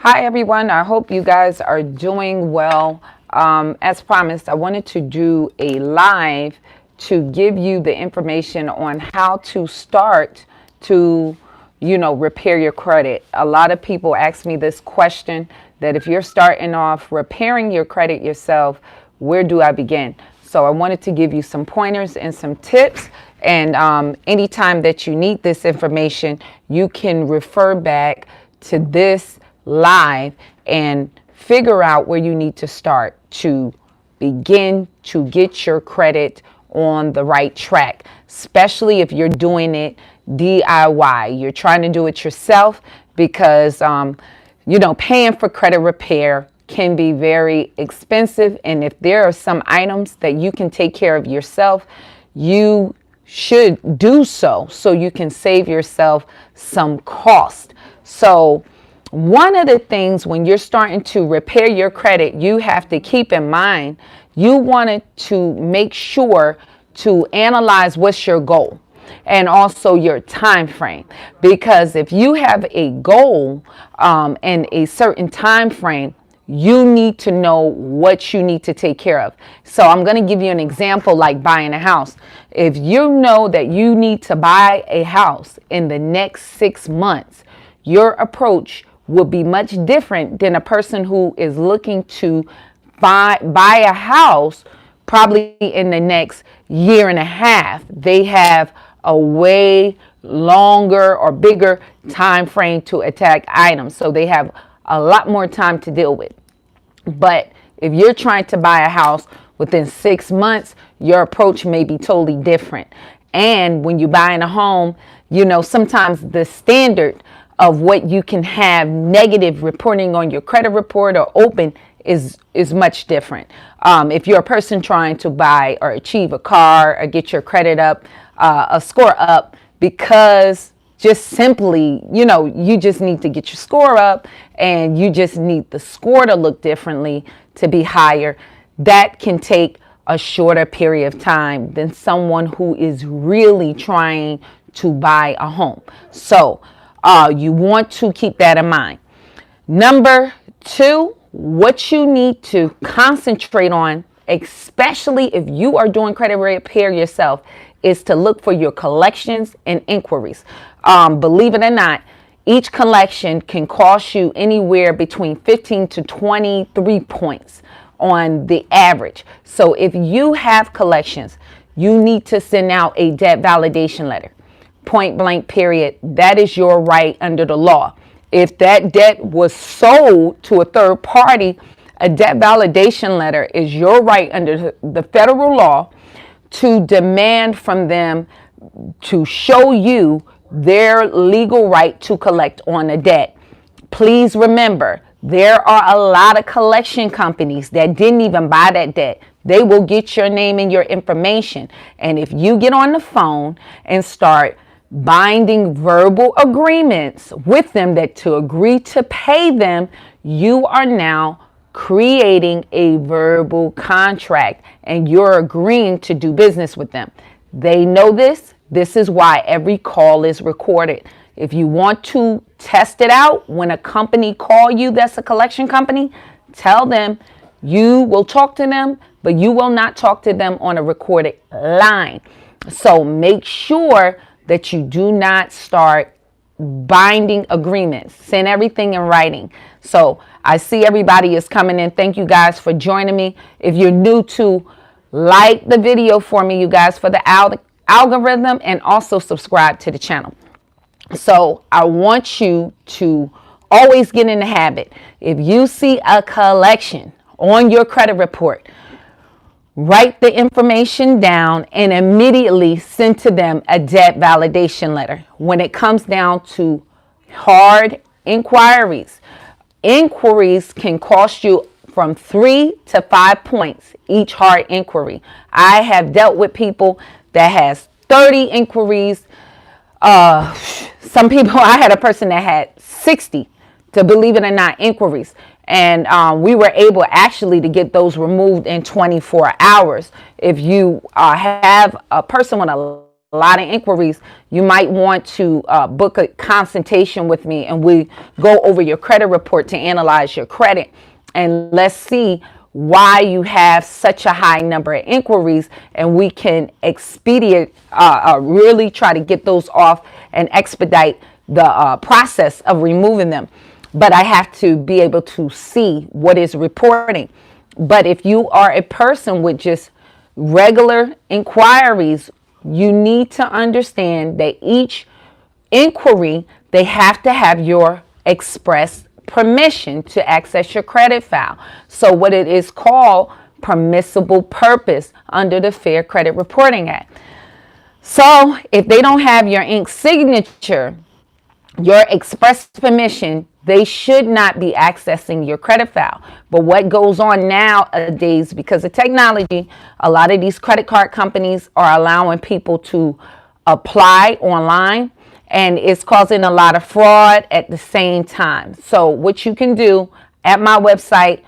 Hi everyone, I hope you guys are doing well. As promised, I wanted to do a live to give you the information on how to start to, repair your credit. A lot of people ask me this question that if you're starting off repairing your credit yourself, where do I begin? So I wanted to give you some pointers and some tips. And anytime that you need this information, you can refer back to this live and figure out where you need to start to begin to get your credit on the right track, especially if you're doing it DIY. You're trying to do it yourself because, paying for credit repair can be very expensive. And if there are some items that you can take care of yourself, you should do so you can save yourself some cost. So one of the things when you're starting to repair your credit, you have to keep in mind, you wanted to make sure to analyze what's your goal and also your time frame. Because if you have a goal and a certain time frame, you need to know what you need to take care of. So I'm going to give you an example like buying a house. If you know that you need to buy a house in the next 6 months, your approach will be much different than a person who is looking to buy a house probably in the next year and a half. They have a way longer or bigger time frame to attack items. So they have a lot more time to deal with. But if you're trying to buy a house within 6 months, your approach may be totally different. And when you're buying a home, sometimes the standard of what you can have negative reporting on your credit report or open is much different. If you're a person trying to buy or achieve a car or get your credit up, a score up, because just simply, you just need to get your score up and you just need the score to look differently to be higher, that can take a shorter period of time than someone who is really trying to buy a home. So you want to keep that in mind. Number 2, what you need to concentrate on, especially if you are doing credit repair yourself, is to look for your collections and inquiries. Believe it or not, each collection can cost you anywhere between 15 to 23 points on the average. So if you have collections, you need to send out a debt validation letter. Point blank, period. That is your right under the law. If that debt was sold to a third party, a debt validation letter is your right under the federal law to demand from them to show you their legal right to collect on a debt. Please remember, there are a lot of collection companies that didn't even buy that debt. They will get your name and your information. And if you get on the phone and start binding verbal agreements with them that to agree to pay them, you are now creating a verbal contract and you're agreeing to do business with them. They know this. This is why every call is recorded. If you want to test it out, when a company call you that's a collection company, tell them you will talk to them, but you will not talk to them on a recorded line. So make sure that you do not start binding agreements. Send everything in writing. So I see everybody is coming in. Thank you guys for joining me. If you're new to, like the video for me, you guys, for the algorithm, and also subscribe to the channel. So I want you to always get in the habit. If you see a collection on your credit report, write the information down and immediately send to them a debt validation letter. When it comes down to hard inquiries, inquiries can cost you from 3 to 5 points each hard inquiry. I have dealt with people that has 30 inquiries. Some people, I had a person that had 60, to believe it or not, inquiries. And we were able actually to get those removed in 24 hours. If you have a person with a lot of inquiries, you might want to book a consultation with me, and we go over your credit report to analyze your credit, and let's see why you have such a high number of inquiries, and we can expedite, really try to get those off and expedite the process of removing them. But I have to be able to see what is reporting. But if you are a person with just regular inquiries, you need to understand that each inquiry, they have to have your express permission to access your credit file. So what it is called permissible purpose under the Fair Credit Reporting Act. So if they don't have your ink signature, your express permission, they should not be accessing your credit file. But what goes on nowadays, because of technology, a lot of these credit card companies are allowing people to apply online, and it's causing a lot of fraud at the same time. So what you can do at my website,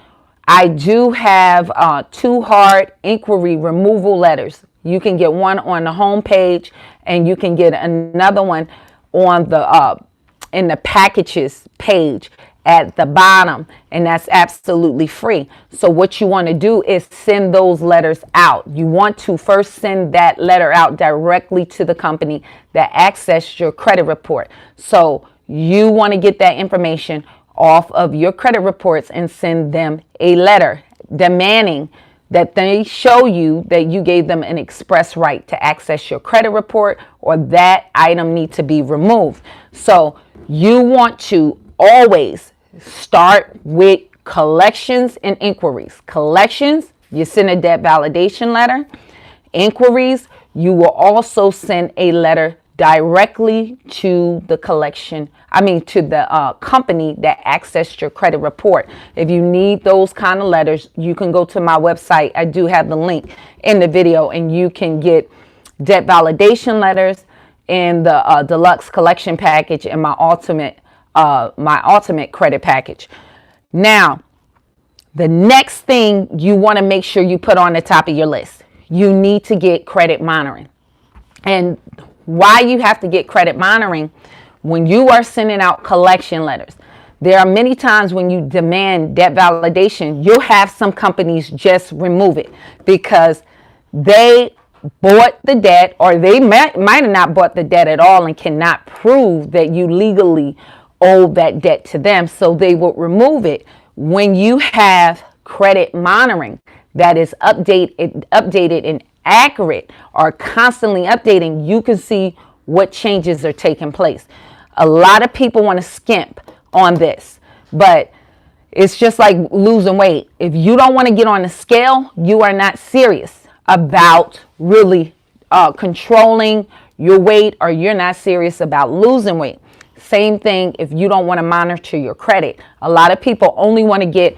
I do have 2 hard inquiry removal letters. You can get one on the home page, and you can get another one on the in the packages page at the bottom, and that's absolutely free. So what you want to do is send those letters out. You want to first send that letter out directly to the company that accessed your credit report. So you want to get that information off of your credit reports and send them a letter demanding that they show you that you gave them an express right to access your credit report, or that item need to be removed. So you want to always start with collections and inquiries. Collections, you send a debt validation letter. Inquiries, you will also send a letter directly to the to the company that accessed your credit report. If you need those kind of letters, you can go to my website. I do have the link in the video, and you can get debt validation letters in the deluxe collection package and my ultimate credit package. Now, the next thing you want to make sure you put on the top of your list, you need to get credit monitoring. And why you have to get credit monitoring: when you are sending out collection letters, there are many times when you demand debt validation, you'll have some companies just remove it because they bought the debt, or they might have not bought the debt at all and cannot prove that you legally owe that debt to them. So they will remove it. When you have credit monitoring that is updated and accurate, or constantly updating, you can see what changes are taking place. A lot of people want to skimp on this, but it's just like losing weight. If you don't want to get on the scale, you are not serious about really controlling your weight, or you're not serious about losing weight. Same thing if you don't want to monitor your credit. A lot of people only want to get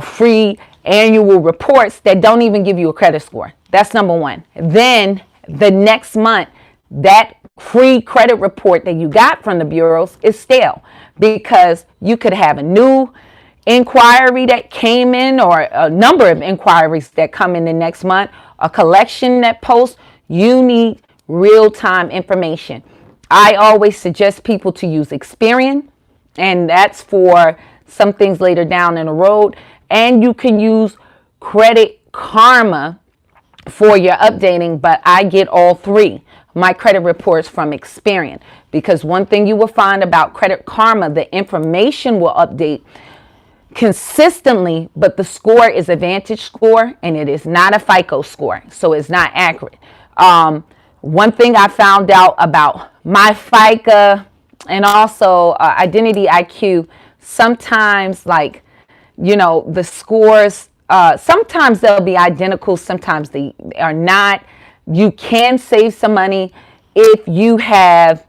free annual reports that don't even give you a credit score. That's number one. Then the next month, that free credit report that you got from the bureaus is stale, because you could have a new inquiry that came in, or a number of inquiries that come in the next month, a collection that posts. You need real-time information. I always suggest people to use Experian, and that's for some things later down in the road. And you can use Credit Karma for your updating, but I get all three, my credit reports, from Experian, because one thing you will find about Credit Karma, the information will update consistently, but the score is a Vantage score, and it is not a FICO score, so it's not accurate. One thing I found out about my FICA and also Identity IQ, sometimes, like, you know, the scores, sometimes they'll be identical, sometimes they are not. You can save some money if you have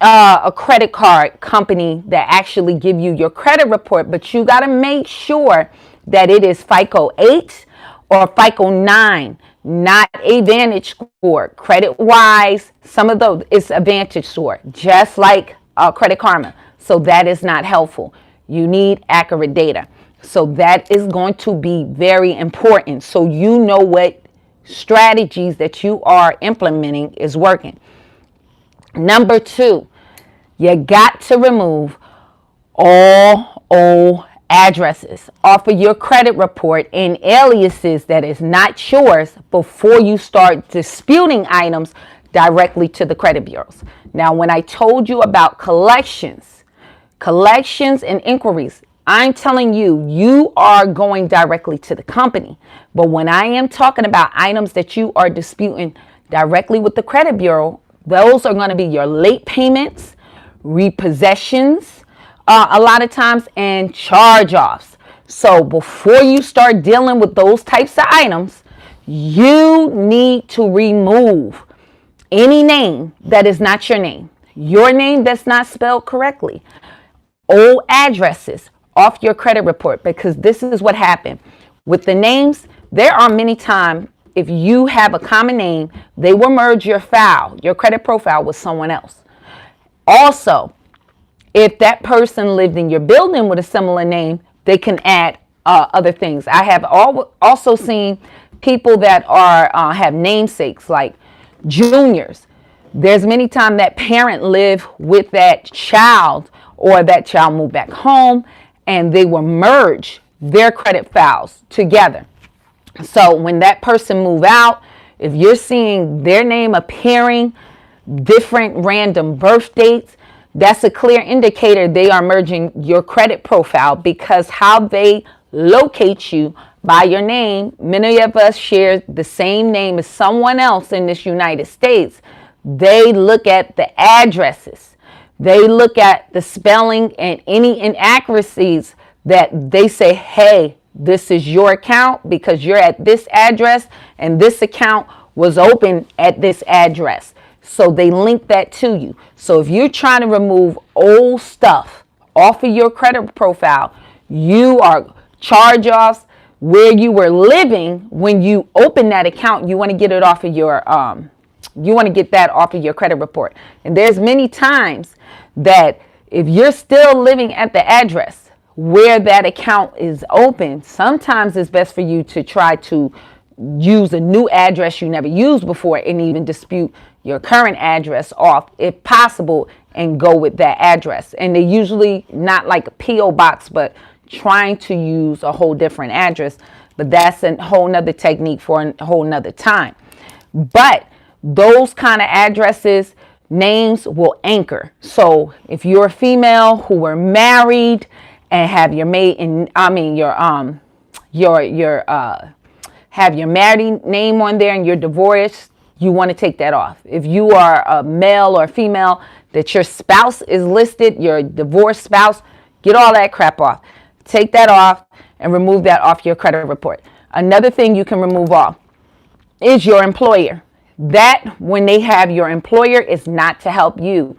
a credit card company that actually give you your credit report, but you got to make sure that it is FICO 8 or FICO 9, not a Vantage score. Credit wise, some of those, it's a Vantage score, just like Credit Karma. So that is not helpful. You need accurate data. So that is going to be very important, so you know what strategies that you are implementing is working. Number 2, you got to remove all old addresses off of your credit report and aliases that is not yours before you start disputing items directly to the credit bureaus. Now, when I told you about collections and inquiries, I'm telling you, you are going directly to the company. But when I am talking about items that you are disputing directly with the credit bureau, those are going to be your late payments, repossessions, a lot of times, and charge-offs. So before you start dealing with those types of items, you need to remove any name that is not your name that's not spelled correctly, old addresses off your credit report, because this is what happened with the names. There are many times, if you have a common name, they will merge your file, your credit profile, with someone else. Also, if that person lived in your building with a similar name, they can add other things. I have also seen people that are have namesakes like juniors. There's many times that parent live with that child, or that child moved back home, and they will merge their credit files together. So when that person move out, if you're seeing their name appearing, different random birth dates, that's a clear indicator they are merging your credit profile, because how they locate you by your name, many of us share the same name as someone else in this United States. They look at the addresses. They look at the spelling and any inaccuracies that they say, hey, this is your account because you're at this address and this account was open at this address. So they link that to you. So if you're trying to remove old stuff off of your credit profile, you are charge-offs, where you were living when you open that account, you want to get it off of your you want to get that off of your credit report. And there's many times that if you're still living at the address where that account is open, sometimes it's best for you to try to use a new address you never used before, and even dispute your current address off if possible, and go with that address. And they usually not like a P.O. box, but trying to use a whole different address. But that's a whole nother technique for a whole nother time. But those kind of addresses, names will anchor. So if you're a female who were married and have your have your married name on there and you're divorced, you want to take that off. If you are a male or female that your spouse is listed, your divorced spouse, get all that crap off. Take that off and remove that off your credit report. Another thing you can remove off is your employer. That, when they have your employer, is not to help you.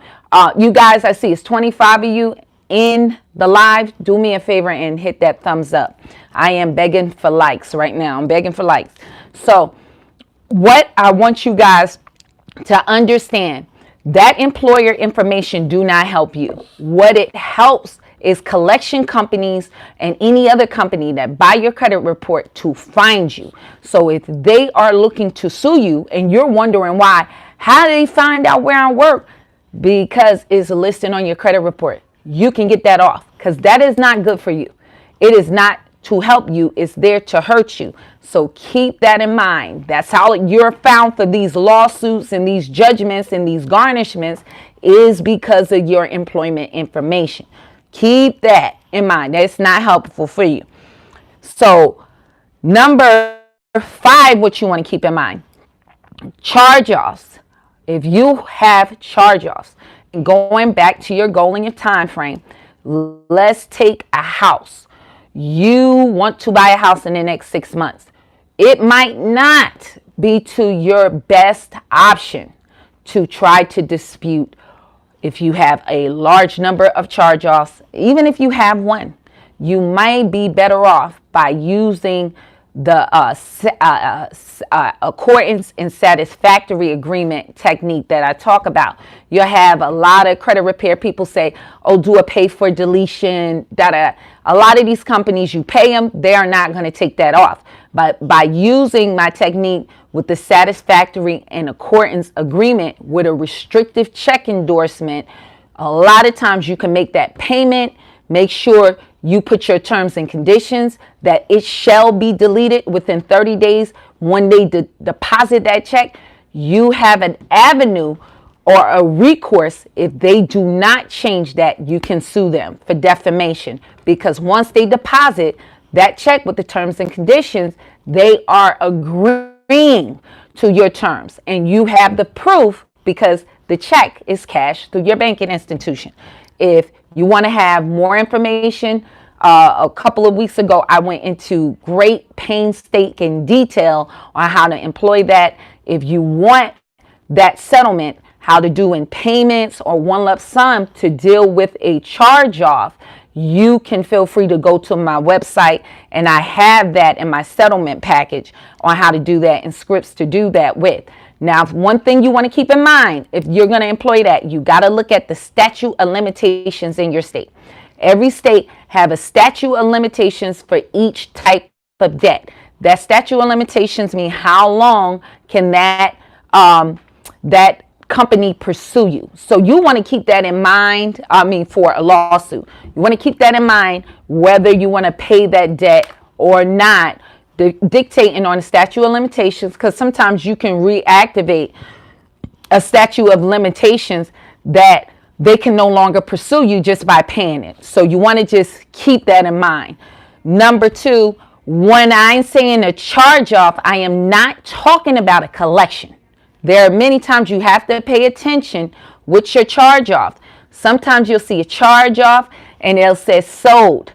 You guys, I see it's 25 of you in the live. Do me a favor and hit that thumbs up. I am begging for likes right now. I'm begging for likes. So what I want you guys to understand, that employer information do not help you. What it helps is collection companies and any other company that buy your credit report to find you. So if they are looking to sue you and you're wondering why, how do they find out where I work? Because it's listed on your credit report. You can get that off, because that is not good for you. It is not to help you. It's there to hurt you. So keep that in mind. That's how you're found for these lawsuits and these judgments and these garnishments, is because of your employment information. Keep that in mind. That's not helpful for you. So number 5, what you want to keep in mind, charge-offs. If you have charge-offs, going back to your goal and your time frame, let's take a house. You want to buy a house in the next 6 months. It might not be to your best option to try to dispute if you have a large number of charge-offs. Even if you have one, you might be better off by using the accordance and satisfactory agreement technique that I talk about. You'll have a lot of credit repair people say, oh, do a pay for deletion, A lot of these companies, you pay them, they are not going to take that off. But by using my technique with the satisfactory and accordance agreement with a restrictive check endorsement, a lot of times you can make that payment. Make sure you put your terms and conditions that it shall be deleted within 30 days. When they deposit that check, you have an avenue or a recourse. If they do not change that, you can sue them for defamation, because once they deposit that check with the terms and conditions, they are agreeing to your terms, and you have the proof because the check is cashed through your banking institution. If you want to have more information, a couple of weeks ago, I went into great painstaking detail on how to employ that. If you want that settlement, how to do in payments or one lump sum to deal with a charge off, you can feel free to go to my website, and I have that in my settlement package on how to do that and scripts to do that with. Now, one thing you want to keep in mind, if you're going to employ that, you got to look at the statute of limitations in your state. Every state have a statute of limitations for each type of debt. That statute of limitations mean how long can that company pursue you. So you want to keep that in mind. For a lawsuit, you want to keep that in mind, whether you want to pay that debt or not, dictating on the statute of limitations, because sometimes you can reactivate a statute of limitations that they can no longer pursue you just by paying it. So you want to just keep that in mind. Number two, when I'm saying a charge off, I am not talking about a collection. There are many times you have to pay attention with your charge off. Sometimes you'll see a charge off and it'll say sold,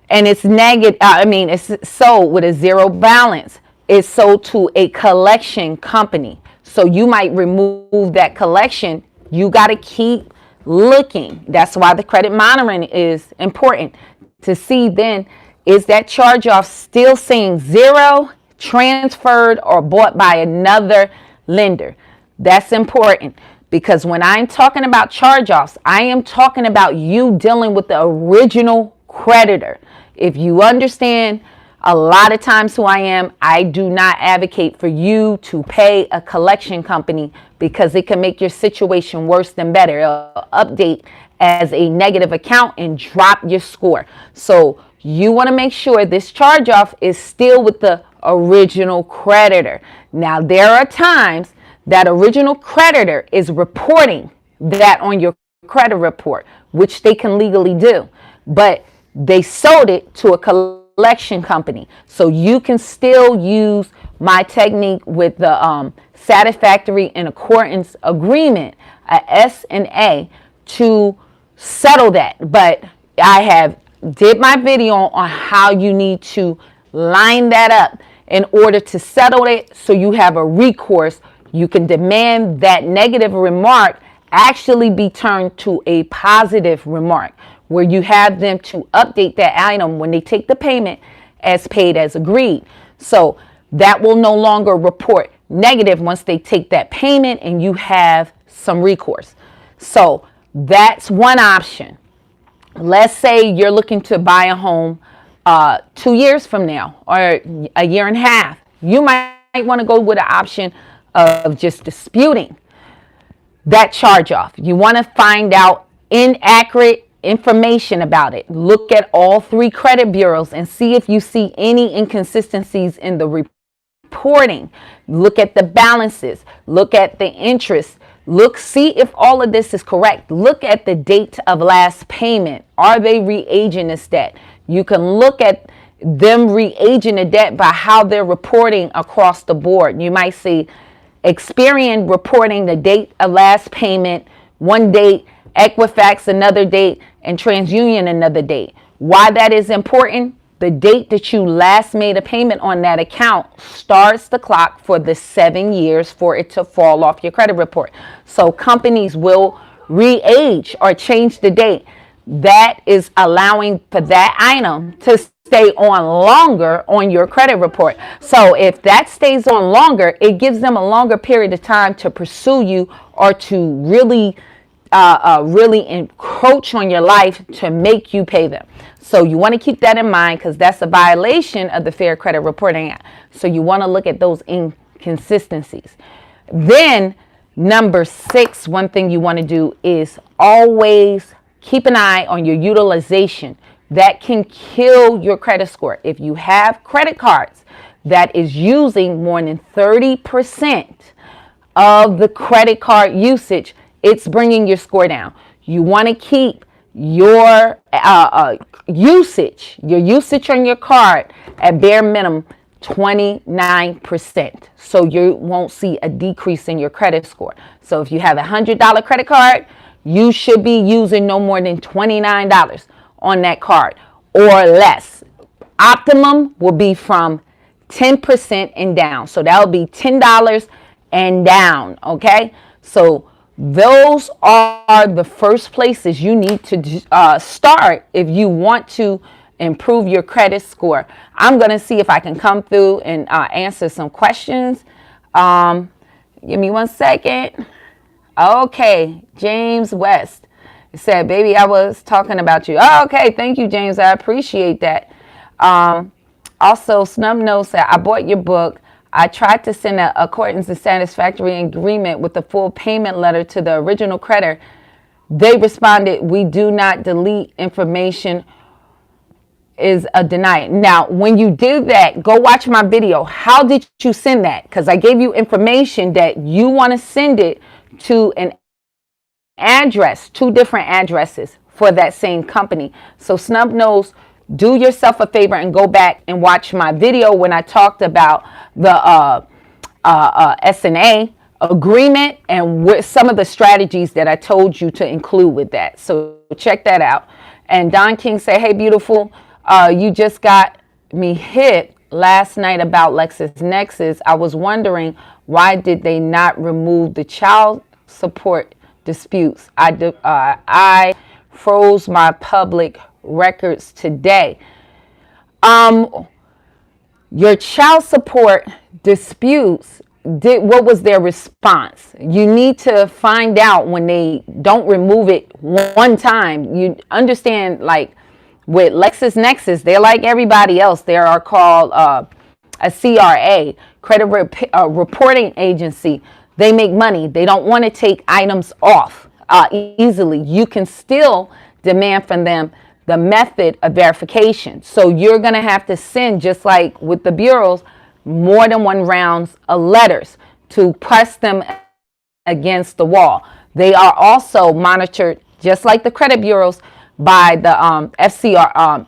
and it's negative. It's sold with a zero balance. It's sold to a collection company. So you might remove that collection. You got to keep looking. That's why the credit monitoring is important, to see then, is that charge off still saying zero, transferred, or bought by another lender. That's important, because when I'm talking about charge-offs, I am talking about you dealing with the original creditor. If you understand a lot of times who I am, I do not advocate for you to pay a collection company, because it can make your situation worse than better. It'll update as a negative account and drop your score. So you want to make sure this charge-off is still with the original creditor. Now, there are times that original creditor is reporting that on your credit report, which they can legally do, but they sold it to a collection company. So you can still use my technique with the satisfactory and accordance agreement, a S&A, to settle that. But I have did my video on how you need to line that up in order to settle it, so you have a recourse. You can demand that negative remark actually be turned to a positive remark, where you have them to update that item when they take the payment as paid as agreed. So that will no longer report negative once they take that payment and you have some recourse. So that's one option. Let's say you're looking to buy a home 2 years from now, or a year and a half. You might want to go with the option of just disputing that charge off. You want to find out inaccurate information about it. Look at all 3 credit bureaus and see if you see any inconsistencies in the reporting. Look at the balances. Look at the interest. See if all of this is correct. Look at the date of last payment. Are they re-aging this debt? You can look at them re-aging the debt by how they're reporting across the board. You might see Experian reporting the date of last payment one date, Equifax another date, and TransUnion another date. Why that is important? The date that you last made a payment on that account starts the clock for the 7 years for it to fall off your credit report. So companies will re-age or change the date. That is allowing for that item to stay on longer on your credit report. So if that stays on longer, it gives them a longer period of time to pursue you or to really really encroach on your life to make you pay them. So you want to keep that in mind, because that's a violation of the Fair Credit Reporting Act. So you want to look at those inconsistencies. Then number 6, one thing you want to do is always keep an eye on your utilization. That can kill your credit score. If you have credit cards that is using more than 30% of the credit card usage, it's bringing your score down. You want to keep your usage on your card at bare minimum 29%, so you won't see a decrease in your credit score. So if you have a $100 credit card, you should be using no more than $29 on that card or less. Optimum will be from 10% and down. So that will be $10 and down. Okay. So those are the first places you need to start if you want to improve your credit score. I'm going to see if I can come through and answer some questions. Give me one second. Okay. James West said, baby, I was talking about you. Oh, okay. Thank you, James. I appreciate that. Also, Snubnose said, I bought your book. I tried to send an accordance and satisfactory agreement with the full payment letter to the original creditor. They responded, we do not delete information, is a deny. Now, when you did that, go watch my video. How did you send that? Because I gave you information that you want to send it to an address, 2 different addresses for that same company. So Snubnose, do yourself a favor and go back and watch my video when I talked about the S&A agreement and with some of the strategies that I told you to include with that. So check that out. And Don King say, hey, beautiful, you just got me hit last night about LexisNexis. I was wondering, why did they not remove the child support disputes? I froze my public records today. Your child support disputes, what was their response? You need to find out when they don't remove it one time. You understand, like with LexisNexis, they're like everybody else. They are called a CRA, credit reporting agency. They make money. They don't want to take items off easily. You can still demand from them the method of verification. So you're going to have to send, just like with the bureaus, more than 1 rounds of letters to press them against the wall. They are also monitored, just like the credit bureaus, by the FCR,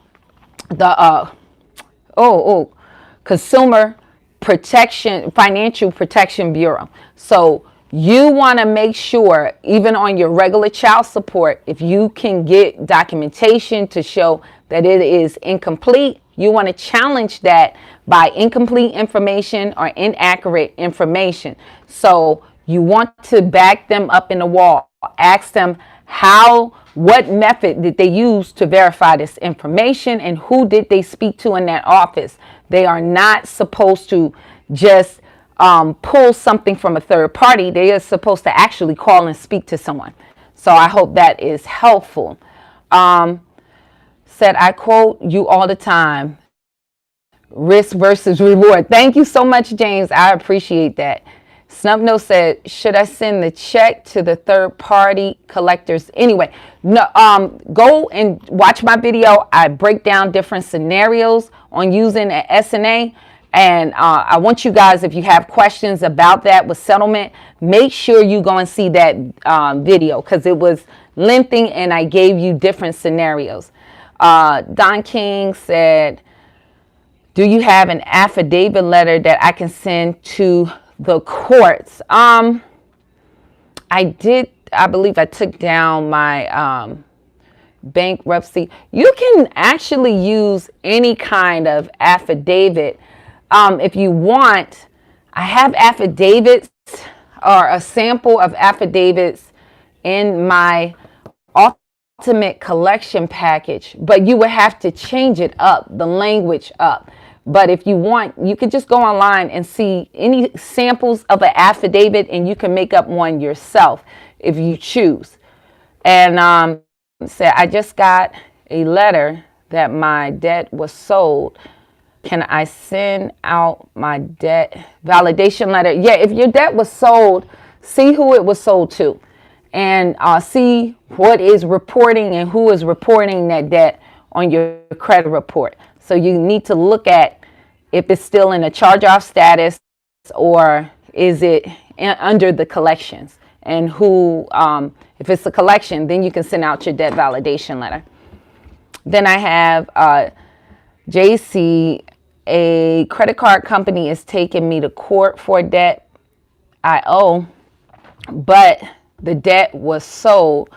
Consumer Protection, Financial Protection Bureau. So you want to make sure, even on your regular child support, if you can get documentation to show that it is incomplete, you want to challenge that by incomplete information or inaccurate information. So you want to back them up in the wall. Ask them what method did they use to verify this information, and who did they speak to in that office. They are not supposed to just pull something from a third party. They are supposed to actually call and speak to someone. So I hope that is helpful. Said, I quote you all the time, risk versus reward. Thank you so much, James. I appreciate that. Snubnose said, should I send the check to the third party collectors? Anyway, no, go and watch my video. I break down different scenarios on using an S&A. And I want you guys, if you have questions about that with settlement, make sure you go and see that video, because it was lengthy and I gave you different scenarios. Don King said, do you have an affidavit letter that I can send to the courts? I believe I took down my bankruptcy. You can actually use any kind of affidavit. If you want, I have affidavits or a sample of affidavits in my ultimate collection package, but you would have to change it up, the language up. But if you want, you could just go online and see any samples of an affidavit, and you can make up one yourself if you choose. And said, I just got a letter that my debt was sold. Can I send out my debt validation letter? Yeah, if your debt was sold, see who it was sold to, and see what is reporting and who is reporting that debt on your credit report. So you need to look at if it's still in a charge-off status or is it under the collections, and who, if it's a collection, then you can send out your debt validation letter. Then I have JC, a credit card company is taking me to court for a debt I owe, but the debt was sold.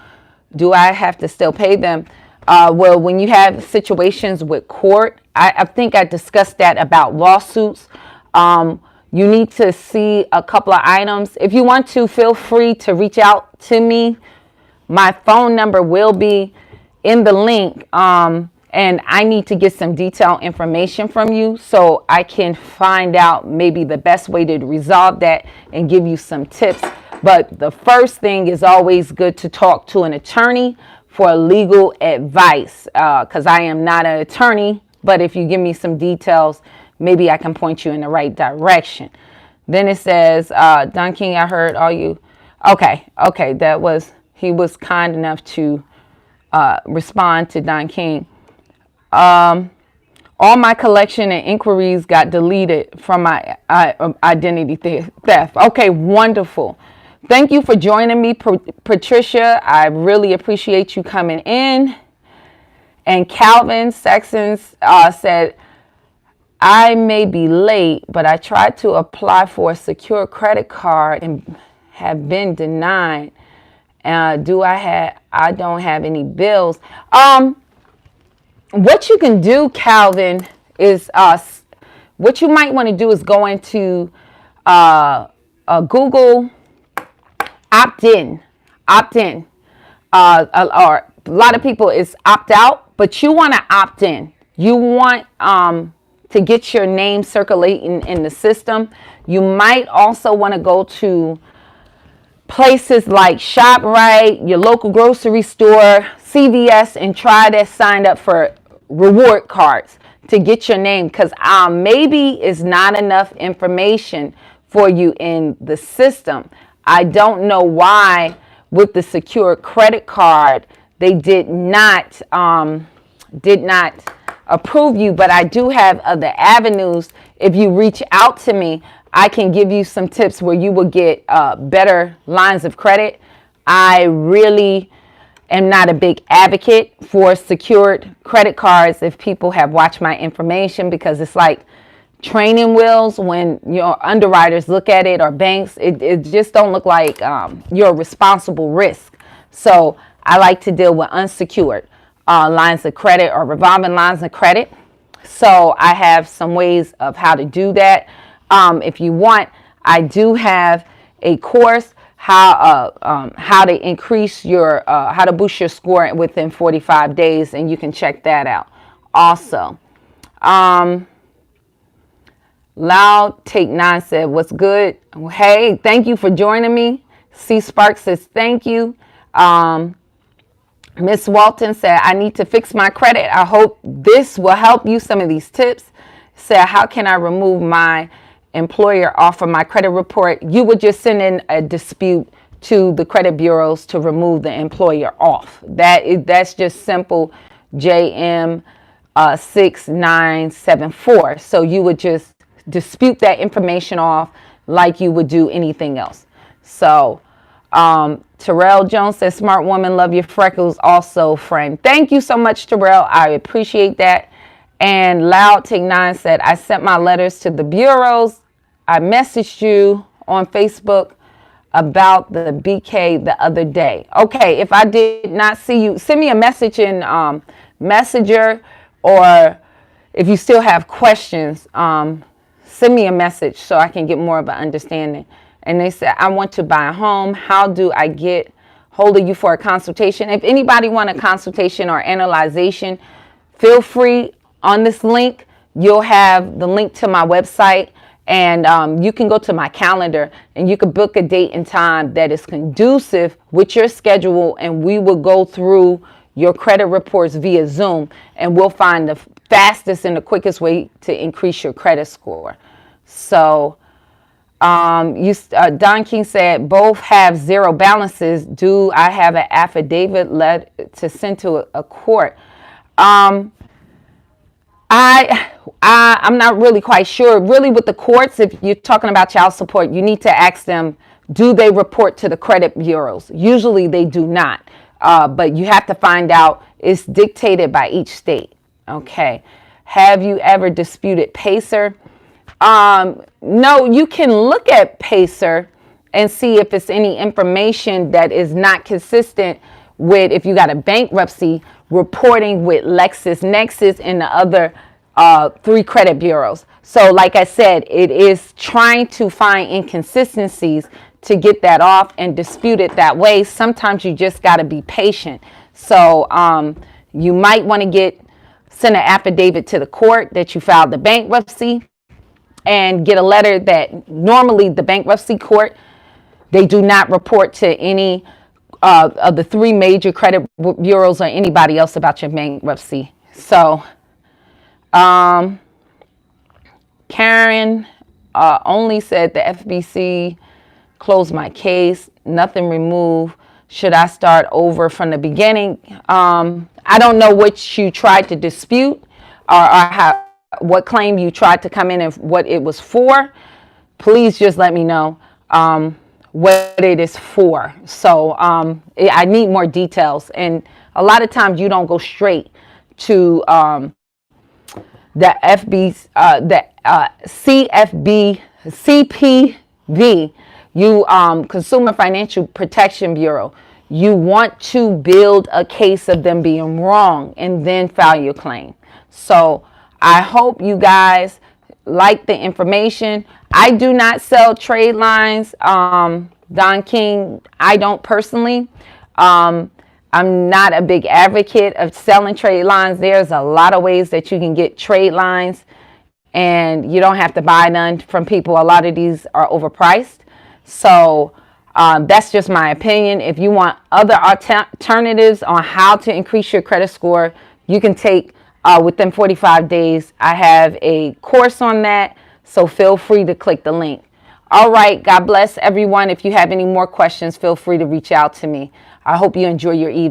Do I have to still pay them? Well, when you have situations with court, I think I discussed that about lawsuits. You need to see a couple of items. If you want to, feel free to reach out to me. My phone number will be in the link. And I need to get some detailed information from you so I can find out maybe the best way to resolve that and give you some tips. But the first thing is always good to talk to an attorney for legal advice, because I am not an attorney, but if you give me some details, maybe I can point you in the right direction. Then it says, Don King, I heard all you. Okay, he was kind enough to respond to Don King. All my collection and inquiries got deleted from my identity theft. Okay, wonderful. Thank you for joining me, Patricia. I really appreciate you coming in. And Calvin Sexton said, I may be late, but I tried to apply for a secure credit card and have been denied. I don't have any bills. What you can do, Calvin, is what you might want to do is go into Google opt-in. Or a lot of people is opt out, but you want to opt in. You want to get your name circulating in the system. You might also want to go to places like ShopRite, your local grocery store, CVS, and try to sign up for reward cards to get your name, because maybe it's not enough information for you in the system. I don't know why with the secure credit card they did not approve you, but I do have other avenues. If you reach out to me, I can give you some tips where you will get better lines of credit. I really am not a big advocate for secured credit cards if people have watched my information, because it's like training wheels when your underwriters look at it, or banks. It just don't look like you're a responsible risk. So I like to deal with unsecured lines of credit or revolving lines of credit. So I have some ways of how to do that. If you want, I do have a course how to increase your how to boost your score within 45 days, and you can check that out also. Loud Take 9 said, what's good? Hey, thank you for joining me. C Sparks says thank you. Miss Walton said, I need to fix my credit. I hope this will help you. Some of these tips. Said, how can I remove my employer off of my credit report? You would just send in a dispute to the credit bureaus to remove the employer off. That's just simple. JM 6974. So you would just dispute that information off like you would do anything else. So Terrell Jones says, smart woman, love your freckles also, friend. Thank you so much, Terrell. I appreciate that. And Loud Take 9 said, I sent my letters to the bureaus. I messaged you on Facebook about the BK the other day. Okay, if I did not see you, send me a message in Messenger, or if you still have questions, send me a message so I can get more of an understanding. And they said, I want to buy a home. How do I get hold of you for a consultation? If anybody want a consultation or analyzation, feel free on this link. You'll have the link to my website, And you can go to my calendar and you can book a date and time that is conducive with your schedule, and we will go through your credit reports via Zoom, and we'll find the fastest and the quickest way to increase your credit score. So Don King said, both have zero balances. Do I have an affidavit to send to a court? I'm not really quite sure. Really, with the courts, if you're talking about child support, you need to ask them, do they report to the credit bureaus? Usually they do not, but you have to find out. It's dictated by each state. Okay. Have you ever disputed PACER? No, you can look at PACER and see if it's any information that is not consistent with, if you got a bankruptcy, reporting with LexisNexis and the other 3 credit bureaus. So like I said, it is trying to find inconsistencies to get that off and dispute it that way. Sometimes you just got to be patient. So you might want to send an affidavit to the court that you filed the bankruptcy, and get a letter that normally the bankruptcy court, they do not report to any of the 3 major credit bureaus or anybody else about your bankruptcy. So Karen only said the FBC closed my case, nothing removed. Should I start over from the beginning? I don't know what you tried to dispute or what claim you tried to come in and what it was for. Please just let me know what it is for. So I need more details. And a lot of times you don't go straight to the CPV, Consumer Financial Protection Bureau. You want to build a case of them being wrong and then file your claim. So I hope you guys like the information. I do not sell trade lines. Don King, I don't personally. I'm not a big advocate of selling trade lines. There's a lot of ways that you can get trade lines, and you don't have to buy none from people. A lot of these are overpriced. So that's just my opinion. If you want other alternatives on how to increase your credit score, you can take within 45 days. I have a course on that, so feel free to click the link. All right, God bless everyone. If you have any more questions, feel free to reach out to me. I hope you enjoy your evening.